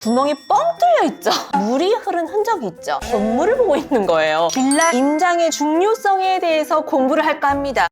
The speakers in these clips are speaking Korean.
구멍이 뻥 뚫려 있죠. 물이 흐른 흔적이 있죠. 건물을 보고 있는 거예요. 빌라 임장의 중요성에 대해서 공부를 할까 합니다.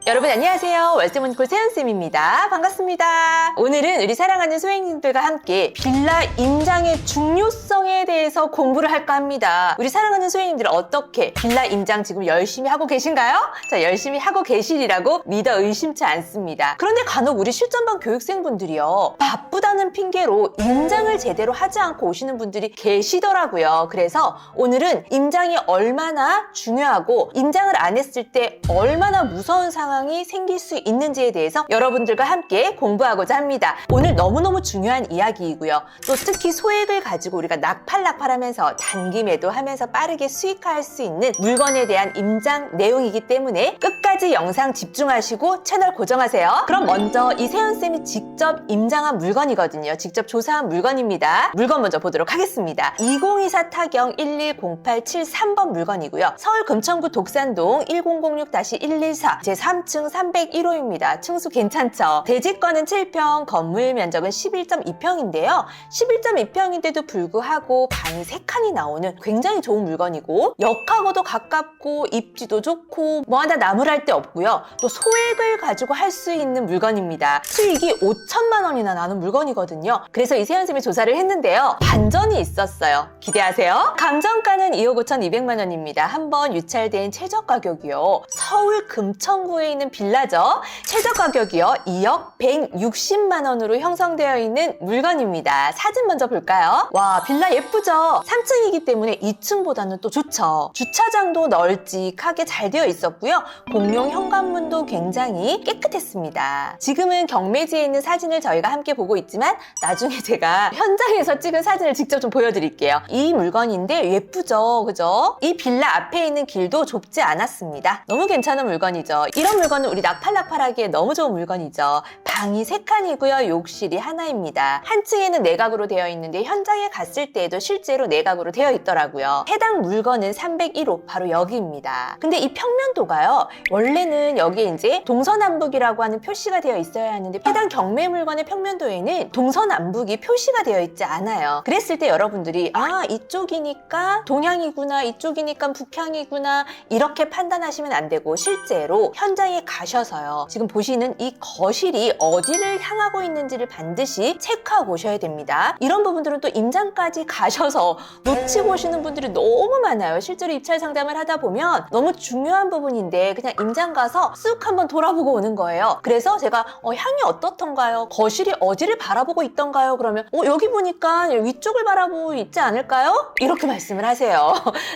여러분 안녕하세요. 월세문콜 세연쌤입니다. 반갑습니다. 오늘은 우리 사랑하는 소행님들과 함께 빌라 임장의 중요성에 대해서 공부를 할까 합니다. 우리 사랑하는 소행님들 어떻게 빌라 임장 지금 열심히 하고 계신가요? 자, 열심히 하고 계시리라고 믿어 의심치 않습니다. 그런데 간혹 우리 실전반 교육생분들이요, 바쁘다는 핑계로 임장을 제대로 하지 않고 오시는 분들이 계시더라고요. 그래서 오늘은 임장이 얼마나 중요하고 임장을 안 했을 때 얼마나 무서운 상황이 생길 수 있는지에 대해서 여러분들과 함께 공부하고자 합니다. 오늘 너무너무 중요한 이야기이고요. 또 특히 소액을 가지고 우리가 낙팔하면서 단기 매도하면서 빠르게 수익화할 수 있는 물건에 대한 임장 내용이기 때문에 끝까지 영상 집중하시고 채널 고정하세요. 그럼 먼저 이 세연쌤이 직접 임장한 물건이거든요. 직접 조사한 물건입니다. 물건 먼저 보도록 하겠습니다. 2024 타경 11087-3번 물건이고요. 서울 금천구 독산동 1006-114 제3층 301호입니다. 층수 괜찮죠? 대지권은 7평, 건물 면적은 11.2평인데요. 11.2평인데도 불구하고 방이 3칸이 나오는 굉장히 좋은 물건이고, 역하고도 가깝고 입지도 좋고 뭐 하나 나무랄 데 없고요. 또 소액을 가지고 할 수 있는 물건입니다. 수익이 5천만 원이나 나는 물건이거든요. 그래서 이 세연쌤이 조사를 했는데요. 반전이 있었어요. 기대하세요. 감정가는 2억 5,200만 원입니다. 한번 유찰된 최저 가격이요. 서울 금천구에 있는 빌라죠. 최저 가격이요. 2억 160만 원으로 형성되어 있는 물건입니다. 사진 먼저 볼까요? 와, 빌라 예쁘죠? 3층이기 때문에 2층보다는 또 좋죠. 주차장도 널찍하게 잘 되어 있었고요. 공용 현관문도 굉장히 깨끗했습니다. 지금은 경매지에 있는 사진을 저희가 함께 보고 있지만 나중에 제가 현장에서 찍은 사진을 직접 좀 보여드릴게요. 이 물건인데 예쁘죠? 그죠? 이 빌라 앞에 있는 길도 좁지 않았습니다. 너무 괜찮은 물건이죠. 이런 물건은 우리 낙팔하기에 너무 좋은 물건이죠. 방이 3칸이고요. 욕실이 하나입니다. 한 층에는 내각으로 되어 있는데 현장에 갔을 때에도 실제로 내각으로 되어 있더라고요. 해당 물건은 301호 바로 여기입니다. 근데 이 평면도가요, 원래는 여기에 이제 동서남북이라고 하는 표시가 되어 있어야 하는데 해당 경매 물건의 평면도에는 동서남북이 표시가 되어 있지 않아요. 그랬을 때 여러분들이 이쪽이니까 동향이구나, 이쪽이니까 북향이구나, 이렇게 판단하시면 안 되고, 실제로 현장에 가셔서요, 지금 보시는 이 거실이 어디를 향하고 있는지를 반드시 체크하고 오셔야 됩니다. 이런 부분들은 또 임장까지 가셔서 놓치고 오시는 분들이 너무 많아요. 실제로 입찰 상담을 하다 보면 너무 중요한 부분인데 그냥 임장 가서 쓱 한번 돌아보고 오는 거예요. 그래서 제가 향이 어떻던가요? 거실이 어디를 바라보고 있던가요? 그러면 여기 보니까 위쪽을 바라보고 있지 않을까요? 이렇게 말씀을 하세요.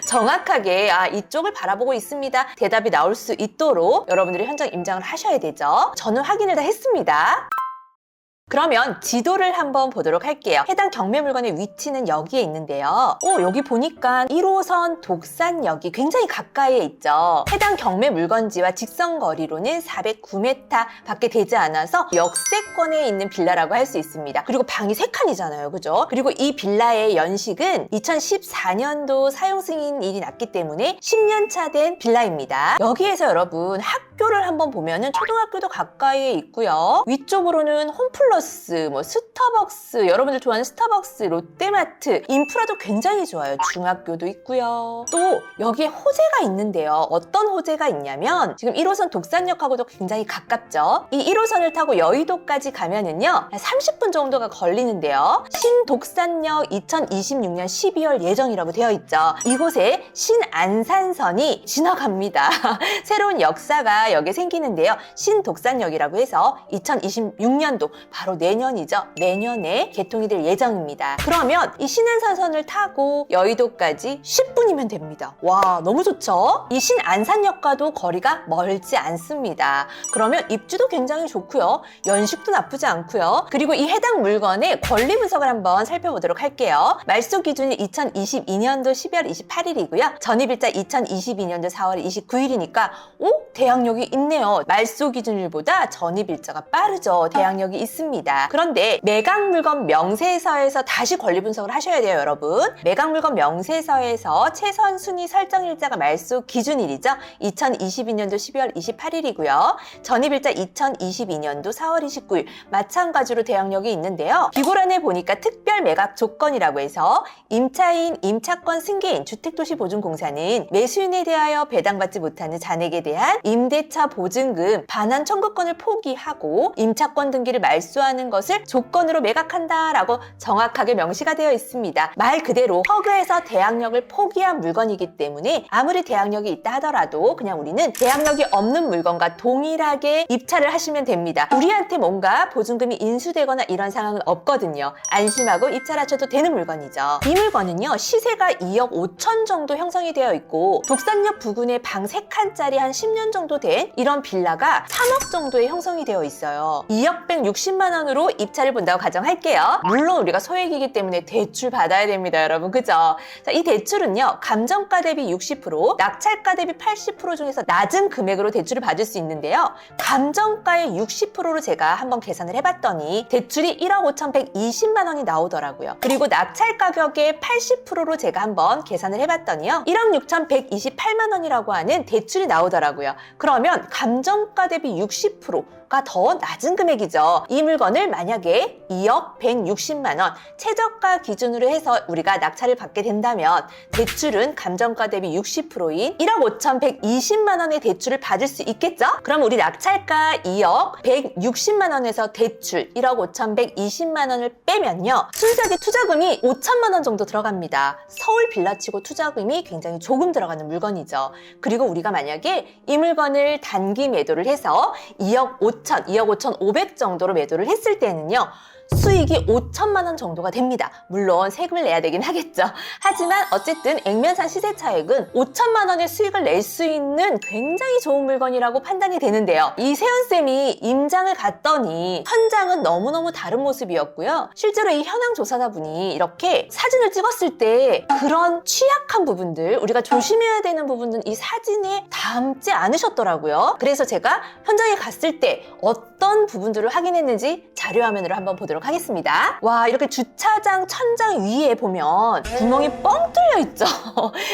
정확하게 이쪽을 바라보고 있습니다. 대답이 나올 수 있도록 여러분들이 현장 임장을 하셔야 되죠. 저는 확인을 다 했습니다. 그러면 지도를 한번 보도록 할게요. 해당 경매 물건의 위치는 여기에 있는데요. 여기 보니까 1호선 독산역이 굉장히 가까이에 있죠. 해당 경매 물건지와 직선거리로는 409m 밖에 되지 않아서 역세권에 있는 빌라라고 할 수 있습니다. 그리고 방이 3칸이잖아요. 그죠? 그리고 이 빌라의 연식은 2014년도 사용 승인일이 났기 때문에 10년 차 된 빌라입니다. 여기에서 여러분 학교를 한번 보면은 초등학교도 가까이에 있고요. 위쪽으로는 홈플러스, 스타벅스, 여러분들 좋아하는 스타벅스, 롯데마트, 인프라도 굉장히 좋아요. 중학교도 있고요. 또 여기에 호재가 있는데요. 어떤 호재가 있냐면 지금 1호선 독산역하고도 굉장히 가깝죠. 이 1호선을 타고 여의도까지 가면은요 30분 정도가 걸리는데요. 신독산역 2026년 12월 예정이라고 되어 있죠. 이곳에 신안산선이 지나갑니다. 새로운 역사가 여기에 생기는데요. 신독산역이라고 해서 2026년도 바로 내년이죠. 내년에 개통이 될 예정입니다. 그러면 이 신안산선을 타고 여의도까지 10분이면 됩니다. 와, 너무 좋죠? 이 신안산역과도 거리가 멀지 않습니다. 그러면 입지도 굉장히 좋고요. 연식도 나쁘지 않고요. 그리고 이 해당 물건의 권리 분석을 한번 살펴보도록 할게요. 말소 기준이 2022년도 12월 28일이고요. 전입일자 2022년도 4월 29일이니까 대항력이 있네요. 말소 기준일보다 전입일자가 빠르죠. 대항력이 있습니다. 합니다. 그런데 매각물건 명세서에서 다시 권리 분석을 하셔야 돼요, 여러분. 매각물건 명세서에서 최선 순위 설정일자가 말소 기준일이죠. 2022년도 12월 28일이고요. 전입일자 2022년도 4월 29일. 마찬가지로 대항력이 있는데요. 기고란에 보니까 특별 매각 조건이라고 해서 임차인, 임차권 승계인, 주택도시보증공사는 매수인에 대하여 배당받지 못하는 잔액에 대한 임대차 보증금 반환 청구권을 포기하고 임차권 등기를 말소하는 것을 조건으로 매각한다라고 정확하게 명시가 되어 있습니다. 말 그대로 허그에서 대항력을 포기한 물건이기 때문에 아무리 대항력이 있다 하더라도 그냥 우리는 대항력이 없는 물건과 동일하게 입찰을 하시면 됩니다. 우리한테 뭔가 보증금이 인수되거나 이런 상황은 없거든요. 안심하고 입찰하셔도 되는 물건이죠. 이 물건은요, 시세가 2억 5천 정도 형성이 되어 있고 독산역 부근에 방 3칸짜리 한 10년 정도 된 이런 빌라가 3억 정도에 형성이 되어 있어요. 2억 160만 원으로 입찰을 본다고 가정할게요. 물론 우리가 소액이기 때문에 대출 받아야 됩니다, 여러분. 그죠? 자, 이 대출은요, 감정가 대비 60%, 낙찰가 대비 80% 중에서 낮은 금액으로 대출을 받을 수 있는데요. 감정가의 60%로 제가 한번 계산을 해봤더니 대출이 1억 5,120만 원이 나오더라고요. 그리고 낙찰 가격의 80%로 제가 한번 계산을 해봤더니요, 1억 6,128만 원이라고 하는 대출이 나오더라고요. 그러면 감정가 대비 60%가 더 낮은 금액이죠. 이 물건을 만약에 2억 160만 원 최저가 기준으로 해서 우리가 낙찰을 받게 된다면 대출은 감정가 대비 60%인 1억 5,120만 원의 대출을 받을 수 있겠죠? 그럼 우리 낙찰가 2억 160만 원에서 대출 1억 5,120만 원을 빼면요, 순수하게 투자금이 5천만 원 정도 들어갑니다. 서울 빌라치고 투자금이 굉장히 조금 들어가는 물건이죠. 그리고 우리가 만약에 이 물건을 단기 매도를 해서 2억 5천, 2억 5,500 정도로 매도를 했을 때는요, 수익이 5천만 원 정도가 됩니다. 물론 세금을 내야 되긴 하겠죠. 하지만 어쨌든 액면상 시세 차익은 5천만 원의 수익을 낼 수 있는 굉장히 좋은 물건이라고 판단이 되는데요. 이 세연쌤이 임장을 갔더니 현장은 너무너무 다른 모습이었고요. 실제로 이 현황 조사자분이 이렇게 사진을 찍었을 때 그런 취약한 부분들, 우리가 조심해야 되는 부분은 이 사진에 담지 않으셨더라고요. 그래서 제가 현장에 갔을 때 어떤 부분들을 확인했는지 자료화면으로 한번 보도록 하겠습니다. 와, 이렇게 주차장 천장 위에 보면 구멍이 뻥 뚫려 있죠.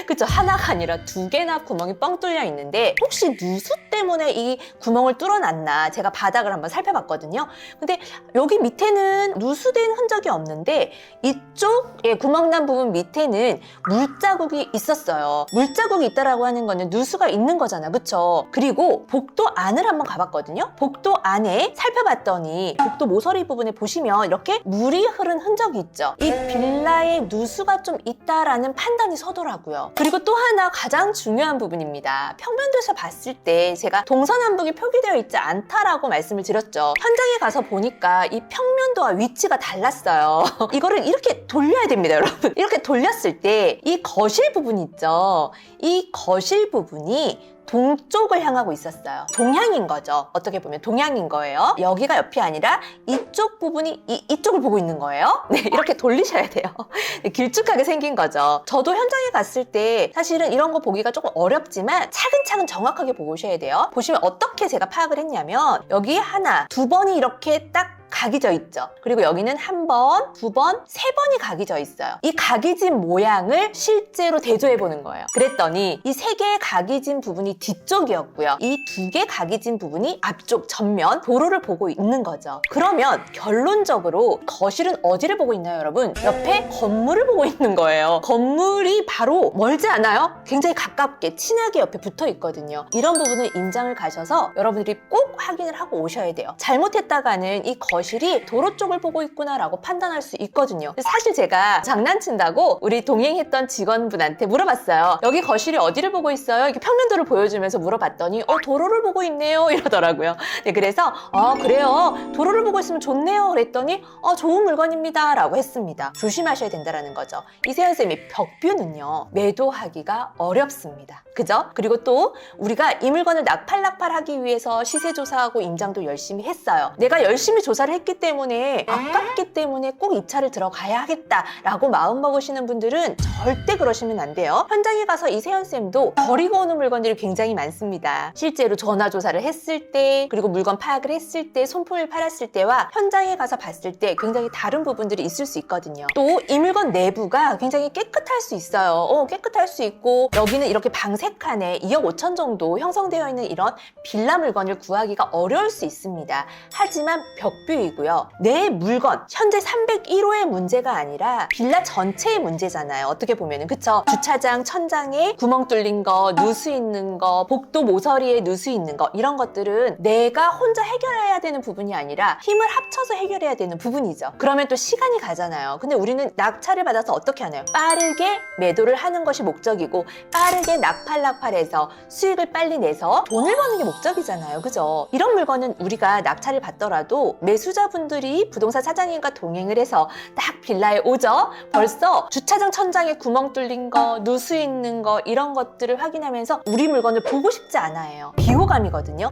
그쵸? 하나가 아니라 2개나 구멍이 뻥 뚫려 있는데 혹시 누수 때문에 이 구멍을 뚫어놨나 제가 바닥을 한번 살펴봤거든요. 근데 여기 밑에는 누수된 흔적이 없는데 이쪽 구멍 난 부분 밑에는 물자국이 있었어요. 물자국이 있다라고 하는 거는 누수가 있는 거잖아, 그쵸? 그리고 복도 안을 한번 가봤거든요. 복도 안에 살펴봤더니 복도 모서리 부분에 보시면 이렇게 물이 흐른 흔적이 있죠. 이 빌라에 누수가 좀 있다라는 판단이 서더라고요. 그리고 또 하나 가장 중요한 부분입니다. 평면도에서 봤을 때 제가 동서남북이 표기되어 있지 않다라고 말씀을 드렸죠. 현장에 가서 보니까 이 평면도와 위치가 달랐어요. 이거를 이렇게 돌려야 됩니다, 여러분. 이렇게 돌렸을 때 이 거실 부분 있죠. 이 거실 부분이 동쪽을 향하고 있었어요. 동향인 거죠. 어떻게 보면 동향인 거예요. 여기가 옆이 아니라 이쪽 부분이 이쪽을 보고 있는 거예요. 네, 이렇게 돌리셔야 돼요. 네, 길쭉하게 생긴 거죠. 저도 현장에 갔을 때 사실은 이런 거 보기가 조금 어렵지만 차근차근 정확하게 보고 오셔야 돼요. 보시면 어떻게 제가 파악을 했냐면 여기 하나, 2번이 이렇게 딱 각이 져 있죠. 그리고 여기는 1번, 2번, 3번이 각이 져 있어요. 이 각이 진 모양을 실제로 대조해 보는 거예요. 그랬더니 이 3개의 각이 진 부분이 뒤쪽이었고요. 이 2개 각이 진 부분이 앞쪽, 전면, 도로를 보고 있는 거죠. 그러면 결론적으로 거실은 어디를 보고 있나요, 여러분? 옆에 건물을 보고 있는 거예요. 건물이 바로 멀지 않아요? 굉장히 가깝게, 친하게 옆에 붙어 있거든요. 이런 부분을 임장을 가셔서 여러분들이 꼭 확인을 하고 오셔야 돼요. 잘못했다가는 이 거실이 도로 쪽을 보고 있구나라고 판단할 수 있거든요. 사실 제가 장난친다고 우리 동행했던 직원분한테 물어봤어요. 여기 거실이 어디를 보고 있어요? 이렇게 평면도를 보여주면서 물어봤더니 도로를 보고 있네요 이러더라고요. 네, 그래서 그래요, 도로를 보고 있으면 좋네요 그랬더니 좋은 물건입니다 라고 했습니다. 조심하셔야 된다는 거죠. 이세연쌤이 벽뷰는요, 매도하기가 어렵습니다. 그죠? 그리고 또 우리가 이 물건을 낙팔하기 위해서 시세 조사하고 임장도 열심히 했어요. 내가 열심히 조사를 입찰을 했기 때문에 아깝기 때문에 꼭 입찰을 들어가야 하겠다라고 마음먹으시는 분들은 절대 그러시면 안 돼요. 현장에 가서 이 세연쌤도 버리고 오는 물건들이 굉장히 많습니다. 실제로 전화조사를 했을 때, 그리고 물건 파악을 했을 때, 손품을 팔았을 때와 현장에 가서 봤을 때 굉장히 다른 부분들이 있을 수 있거든요. 또 이 물건 내부가 굉장히 깨끗할 수 있어요. 깨끗할 수 있고, 여기는 이렇게 방 3칸에 2억 5천 정도 형성되어 있는 이런 빌라 물건을 구하기가 어려울 수 있습니다. 하지만 벽뷰이고요. 내 물건, 현재 301호의 문제가 아니라 빌라 전체의 문제잖아요. 어떻게 보면은, 그쵸? 주차장 천장에 구멍 뚫린 거, 누수 있는 거, 복도 모서리에 누수 있는 거, 이런 것들은 내가 혼자 해결해야 되는 부분이 아니라 힘을 합쳐서 해결해야 되는 부분이죠. 그러면 또 시간이 가잖아요. 근데 우리는 낙찰을 받아서 어떻게 하나요? 빠르게 매도를 하는 것이 목적이고, 빠르게 낙팔해서 수익을 빨리 내서 돈을 버는 게 목적이잖아요. 그죠? 이런 물건은 우리가 낙찰을 받더라도 매수자분들이 부동산 사장님과 동행을 해서 딱 빌라에 오죠? 벌써 주차장 천장에 구멍 뚫린 거, 누수 있는 거, 이런 것들을 확인하면서 우리 물건을 보고 싶지 않아요. 비호감이거든요.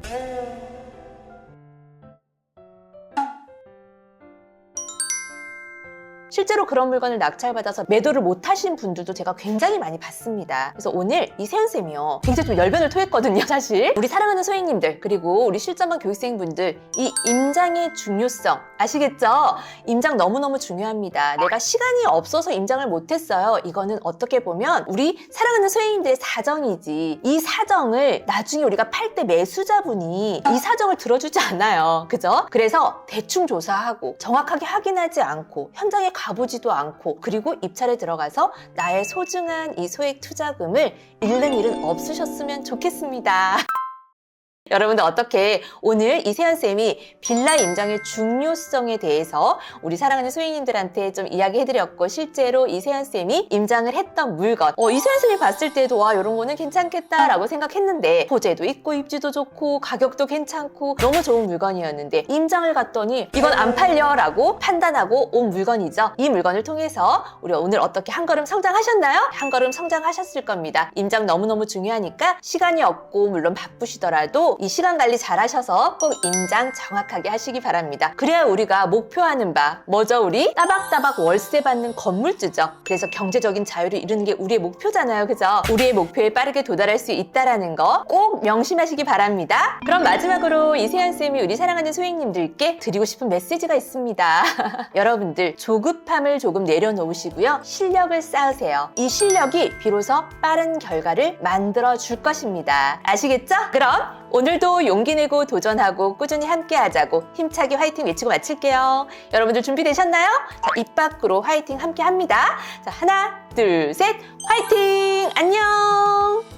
실제로 그런 물건을 낙찰받아서 매도를 못하신 분들도 제가 굉장히 많이 봤습니다. 그래서 오늘 이 세연쌤이요, 굉장히 좀 열변을 토했거든요, 사실. 우리 사랑하는 소행님들, 그리고 우리 실전반 교육생분들, 이 임장의 중요성 아시겠죠? 임장 너무너무 중요합니다. 내가 시간이 없어서 임장을 못했어요. 이거는 어떻게 보면 우리 사랑하는 소행님들의 사정이지, 이 사정을 나중에 우리가 팔 때 매수자분이 이 사정을 들어주지 않아요. 그죠? 그래서 대충 조사하고 정확하게 확인하지 않고 현장에 가보지도 않고, 그리고 입찰에 들어가서 나의 소중한 이 소액 투자금을 잃는 일은 없으셨으면 좋겠습니다. 여러분들 어떻게 오늘 이 세연쌤이 빌라 임장의 중요성에 대해서 우리 사랑하는 소행님들한테 좀 이야기해드렸고, 실제로 이 세연쌤이 임장을 했던 물건, 이 세연쌤이 봤을 때도 와, 이런 거는 괜찮겠다라고 생각했는데 소재도 있고 입지도 좋고 가격도 괜찮고 너무 좋은 물건이었는데 임장을 갔더니 이건 안 팔려라고 판단하고 온 물건이죠. 이 물건을 통해서 우리 오늘 어떻게 한 걸음 성장하셨나요? 한 걸음 성장하셨을 겁니다. 임장 너무너무 중요하니까 시간이 없고 물론 바쁘시더라도 이 시간 관리 잘 하셔서 꼭 임장 정확하게 하시기 바랍니다. 그래야 우리가 목표하는 바 뭐죠? 우리 따박따박 월세 받는 건물주죠. 그래서 경제적인 자유를 이루는 게 우리의 목표잖아요. 그죠? 우리의 목표에 빠르게 도달할 수 있다는 거 꼭 명심하시기 바랍니다. 그럼 마지막으로 이 세연쌤이 우리 사랑하는 소행님들께 드리고 싶은 메시지가 있습니다. 여러분들 조급함을 조금 내려놓으시고요. 실력을 쌓으세요. 이 실력이 비로소 빠른 결과를 만들어 줄 것입니다. 아시겠죠? 그럼 오늘도 용기 내고 도전하고 꾸준히 함께 하자고 힘차게 화이팅 외치고 마칠게요. 여러분들 준비되셨나요? 자, 입 밖으로 화이팅 함께 합니다. 자, 하나, 둘, 셋, 화이팅! 안녕!